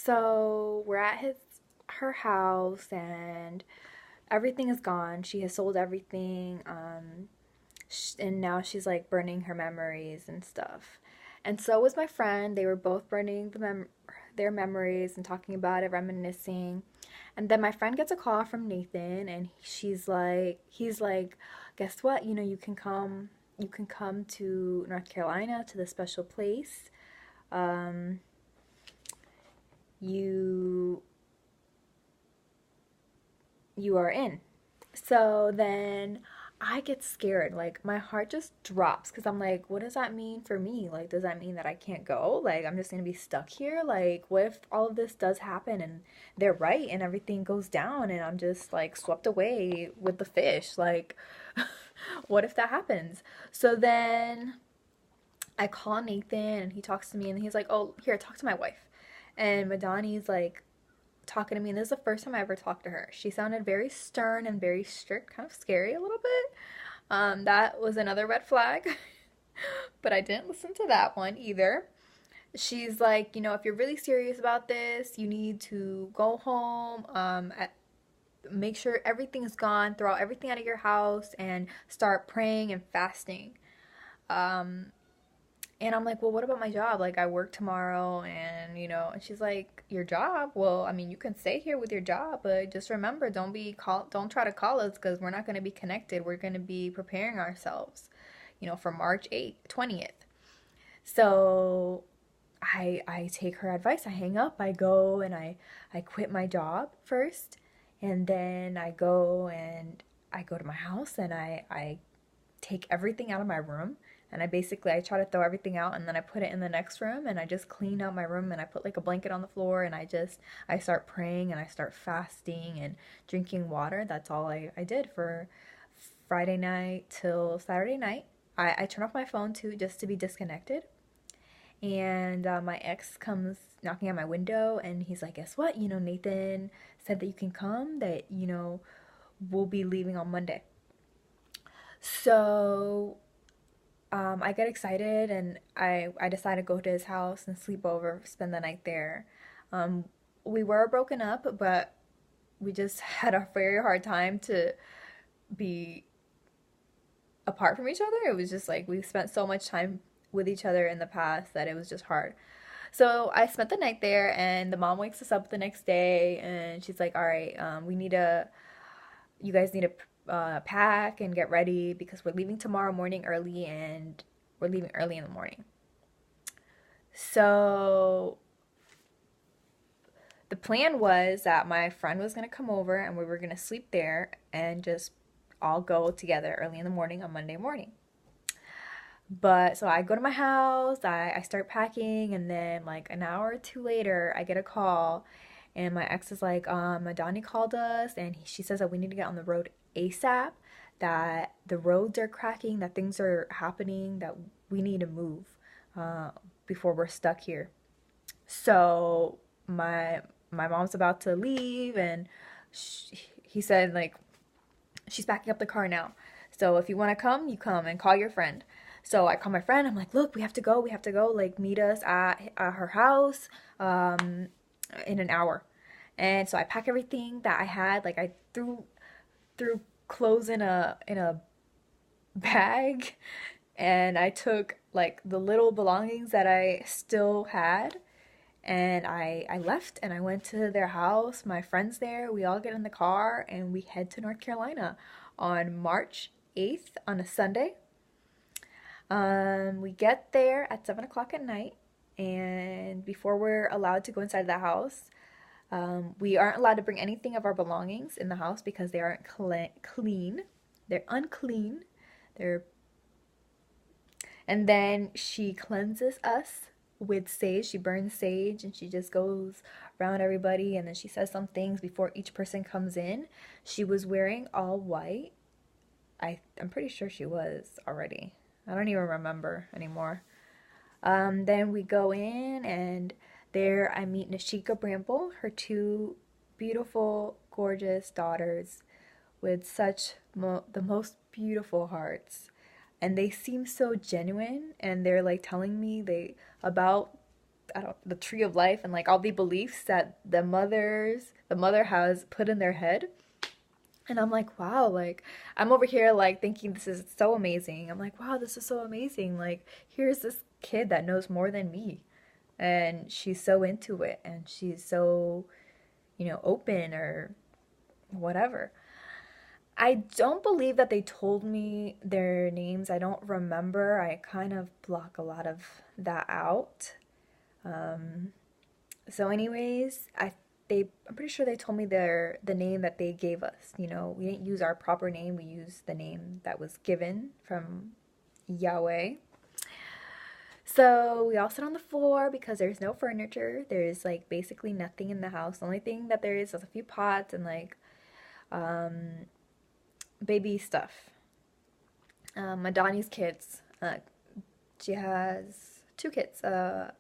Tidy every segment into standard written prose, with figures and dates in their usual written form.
So we're at her house and everything is gone. She has sold everything. And now she's like burning her memories and stuff. And so was my friend. They were both burning their memories and talking about it, reminiscing. And then my friend gets a call from Nathan, and he's like, guess what? You can come to North Carolina to the special place. Um, you you are in. So then I get scared. Like my heart just drops because I'm like, what does that mean for me? Like, does that mean that I can't go? Like, I'm just gonna be stuck here? Like, what if all of this does happen and they're right and everything goes down and I'm just like swept away with the fish? Like, what if that happens? So then I call Nathan and he talks to me and he's like, oh, here, talk to my wife. And Madani's like, talking to me, and this is the first time I ever talked to her. She sounded very stern and very strict, kind of scary a little bit. That was another red flag, but I didn't listen to that one either. She's like, if you're really serious about this, you need to go home, make sure everything is gone, throw everything out of your house, and start praying and fasting. Um, And I'm like, well, what about my job? Like, I work tomorrow, and she's like, your job? Well, I mean, you can stay here with your job, but just remember, don't try to call us because we're not going to be connected. We're going to be preparing ourselves, for March 8th, 20th. So I take her advice. I hang up. I go and I quit my job first, and then I go to my house and I take everything out of my room and I try to throw everything out and then I put it in the next room and I just clean out my room and I put like a blanket on the floor and I start praying and I start fasting and drinking water. That's all I did for Friday night till Saturday night. I turn off my phone too just to be disconnected. And my ex comes knocking on my window and he's like, guess what? Nathan said that you can come, that, we'll be leaving on Monday. So I get excited and I decide to go to his house and sleep over, spend the night there. Um, we were broken up, but we just had a very hard time to be apart from each other. It was just like we spent so much time with each other in the past that it was just hard. So I spent the night there, and the mom wakes us up the next day, and she's like, "All right, you guys need to pack and get ready because we're leaving tomorrow morning early, and we're leaving early in the morning." So the plan was that my friend was gonna come over, and we were gonna sleep there and just all go together early in the morning on Monday morning. But so I go to my house, I start packing, and then like an hour or two later, I get a call, and my ex is like, Adani called us, and she says that we need to get on the road ASAP, that the roads are cracking, that things are happening, that we need to move uh, before we're stuck here. So my mom's about to leave, and he said like she's backing up the car now. So if you want to come, you come and call your friend. So I call my friend. I'm like, look, we have to go. We have to go. Like, meet us at her house in an hour. And so I pack everything that I had. Like, I threw clothes in a bag, and I took like the little belongings that I still had. And I left and I went to their house, my friends there. We all get in the car and we head to North Carolina on March 8th on a Sunday. We get there at 7 o'clock at night, and before we're allowed to go inside the house, we aren't allowed to bring anything of our belongings in the house because they aren't clean. They're unclean. They're And then she cleanses us with sage. She burns sage and she just goes around everybody and then she says some things before each person comes in. She was wearing all white. I'm pretty sure she was already. I don't even remember anymore. Then we go in and there I meet Nashika Bramble, her two beautiful, gorgeous daughters with the most beautiful hearts. And they seem so genuine and they're like telling me they about I don't, the tree of life and like all the beliefs that the mother has put in their head. And I'm like, wow, like I'm over here like thinking this is so amazing. I'm like, wow, this is so amazing. Like here's this kid that knows more than me. And she's so into it and she's so, open or whatever. I don't believe that they told me their names. I don't remember. I kind of block a lot of that out. Um, so anyways, I'm pretty sure they told me the name that they gave us. We didn't use our proper name. We used the name that was given from Yahweh. So we all sit on the floor because there's no furniture. There's like basically nothing in the house. The only thing that there is a few pots and like um, baby stuff. Madani's kids. She has two kids, a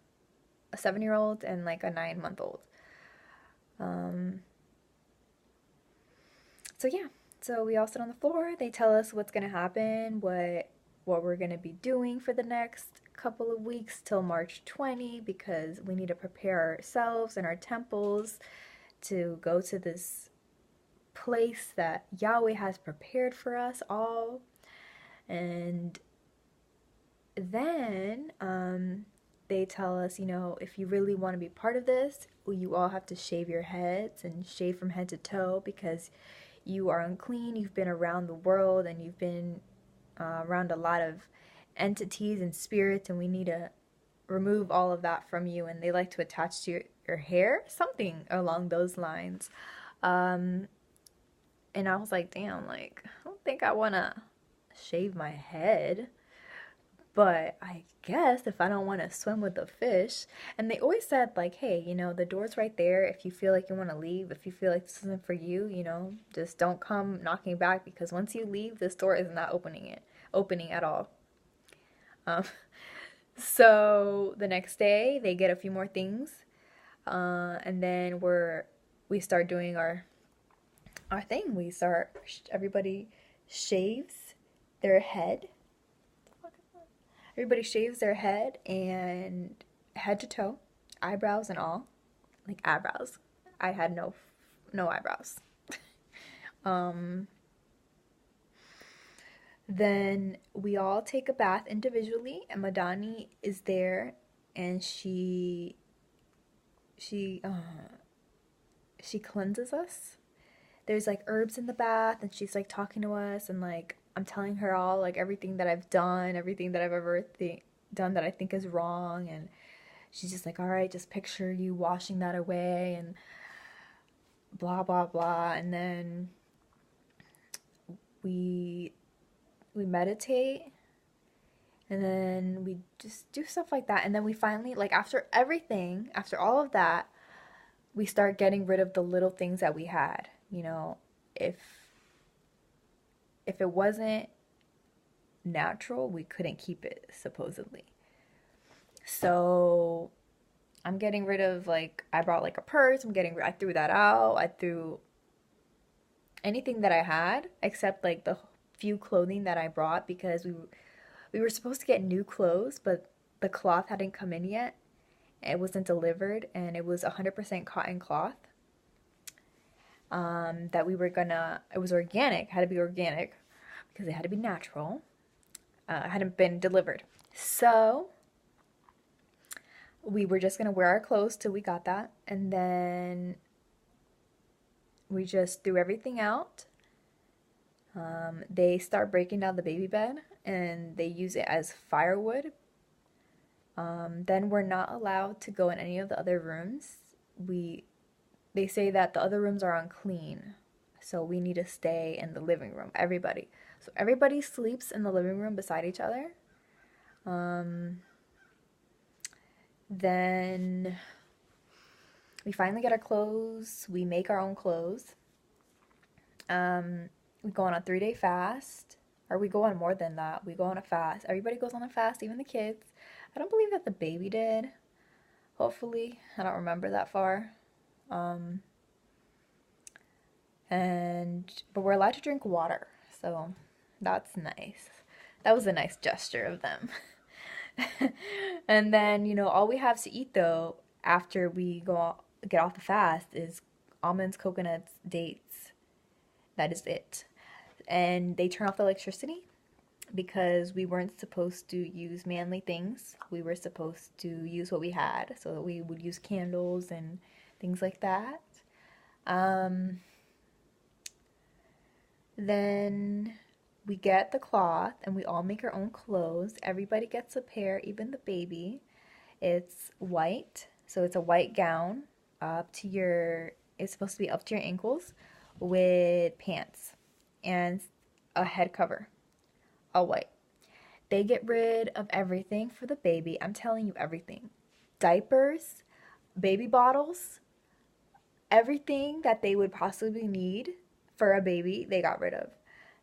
7-year-old and like a 9-month-old. Um, so yeah, so we all sit on the floor. They tell us what's gonna happen, what we're gonna be doing for the next couple of weeks till March 20 because we need to prepare ourselves and our temples to go to this place that Yahweh has prepared for us all. And then they tell us, if you really want to be part of this, you all have to shave your heads and shave from head to toe because you are unclean. You've been around the world and you've been around a lot of entities and spirits, and we need to remove all of that from you. And they like to attach to your hair, something along those lines. And I was like, damn, like, I don't think I want to shave my head. But I guess if I don't want to swim with the fish, and they always said, like, hey, the door's right there. If you feel like you want to leave, if you feel like this isn't for you, just don't come knocking back because once you leave, this door is not opening at all. Um, so the next day, they get a few more things, and then we start doing our thing. Everybody shaves their head. Everybody shaves their head and head to toe, eyebrows and all, like eyebrows. I had no eyebrows. Then we all take a bath individually, and Madani is there, and she cleanses us. There's like herbs in the bath, and she's like talking to us, and like I'm telling her all like everything that I've done, everything that I've ever done that I think is wrong, and she's just like, all right, just picture you washing that away, and blah blah blah, and then we meditate, and then we just do stuff like that, and then we finally, like, after all of that, we start getting rid of the little things that we had. If it wasn't natural, we couldn't keep it, supposedly. So I'm getting rid of, like, I brought like a purse. I threw that out. I threw anything that I had except like the few clothing that I brought because we were supposed to get new clothes, but the cloth hadn't come in yet. It wasn't delivered, and it was 100% cotton cloth. That it was organic, had to be organic because it had to be natural. It hadn't been delivered. So we were just gonna wear our clothes till we got that, and then we just threw everything out. They start breaking down the baby bed and they use it as firewood. Then we're not allowed to go in any of the other rooms. They say that the other rooms are unclean, so we need to stay in the living room. Everybody. So everybody sleeps in the living room beside each other. Then we finally get our clothes. We make our own clothes. We go on a 3-day fast. Or we go on more than that. We go on a fast. Everybody goes on a fast, even the kids. I don't believe that the baby did. Hopefully. I don't remember that far. But we're allowed to drink water. So that's nice. That was a nice gesture of them. And then, all we have to eat though after we get off the fast is almonds, coconuts, dates. That is it. And they turn off the electricity because we weren't supposed to use manly things. We were supposed to use what we had. So we would use candles and things like that. Um, then we get the cloth and we all make our own clothes. Everybody gets a pair, even the baby. It's white, so it's a white gown it's supposed to be up to your ankles with pants and a head cover, all white. They get rid of everything for the baby. I'm telling you, everything. Diapers, baby bottles, everything that they would possibly need for a baby, they got rid of.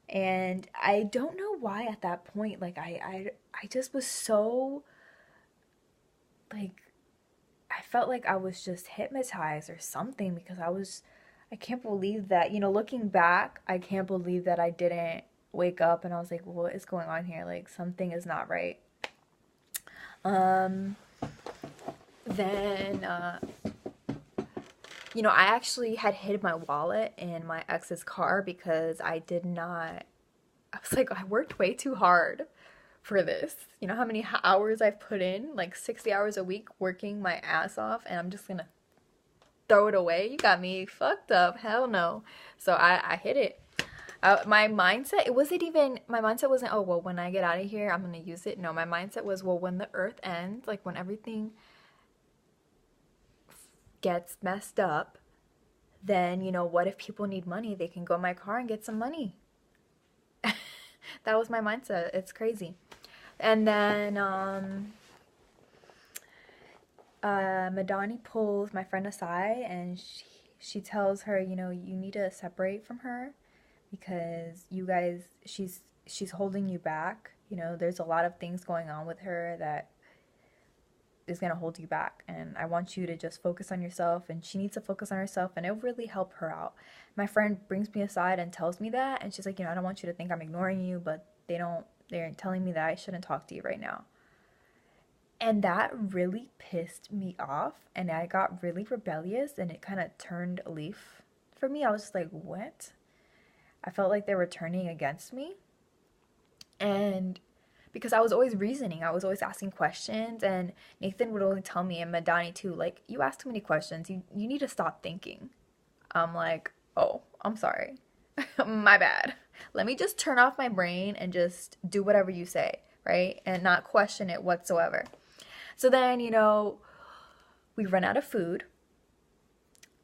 And I don't know why at that point, like I just was so like I felt like I was just hypnotized or something because I can't believe that, looking back, I can't believe that I didn't wake up and I was like, what is going on here? Like something is not right. Um, then, I actually had hid my wallet in my ex's car because I was like, I worked way too hard for this. You know how many hours I've put in? Like 60 hours a week working my ass off, and I'm just gonna throw it away? You got me fucked up. Hell no. So I hit it. My mindset, my mindset wasn't, oh, well, when I get out of here, I'm gonna use it. No, my mindset was, well, when the earth ends, like when everything gets messed up, then, what if people need money? They can go in my car and get some money. That was my mindset. It's crazy. And then Madani pulls my friend aside and she tells her, you need to separate from her because she's holding you back. There's a lot of things going on with her that is going to hold you back, and I want you to just focus on yourself, and she needs to focus on herself, and it'll really help her out. My friend brings me aside and tells me that, and she's like, I don't want you to think I'm ignoring you, but they're telling me that I shouldn't talk to you right now. And that really pissed me off, and I got really rebellious, and it kind of turned a leaf for me. I was just like, what? I felt like they were turning against me. And because I was always reasoning, I was always asking questions, and Nathan would only tell me, and Madani too, like, you ask too many questions, you need to stop thinking. I'm like, oh, I'm sorry. My bad. Let me just turn off my brain and just do whatever you say, right? And not question it whatsoever. So then, we run out of food.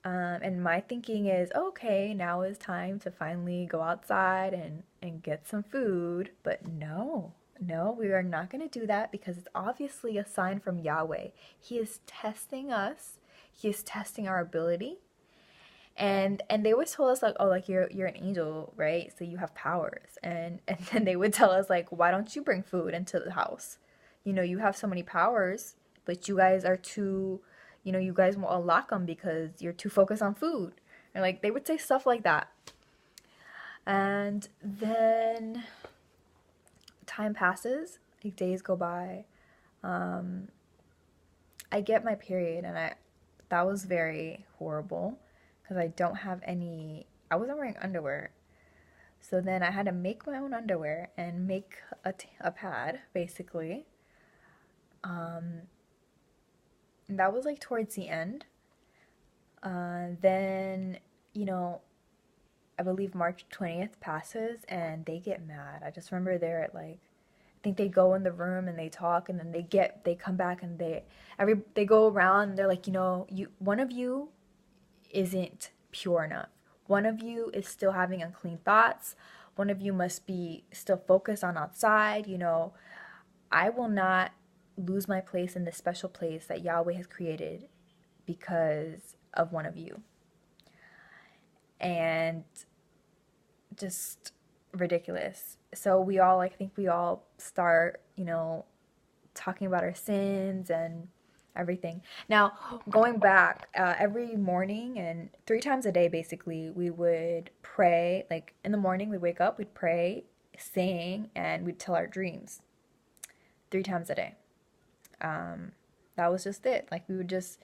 And my thinking is, okay, now is time to finally go outside and get some food. But no, we are not going to do that because it's obviously a sign from Yahweh. He is testing us. He is testing our ability. And they always told us, like, oh, like, you're an angel, right? So you have powers. And then they would tell us, like, why don't you bring food into the house? You have so many powers, but you guys are too, you guys won't unlock them because you're too focused on food. And, like, they would say stuff like that. And then time passes, like, days go by. I get my period, and that was very horrible. Because I wasn't wearing underwear. So then I had to make my own underwear and make a pad, basically. And that was like towards the end. Then, I believe March 20th passes and they get mad. I just remember they're at like, I think they go in the room and they talk, and then they come back and they go around and they're like, one of you isn't pure enough. One of you is still having unclean thoughts. One of you must be still focused on outside. I will not lose my place in this special place that Yahweh has created because of one of you. And just ridiculous. So I think we all start, talking about our sins and everything. Now, going back, every morning and 3 times a day, basically, we would pray. Like, in the morning, we'd wake up, we'd pray, sing, and we'd tell our dreams 3 times a day. That was just it. Like we would just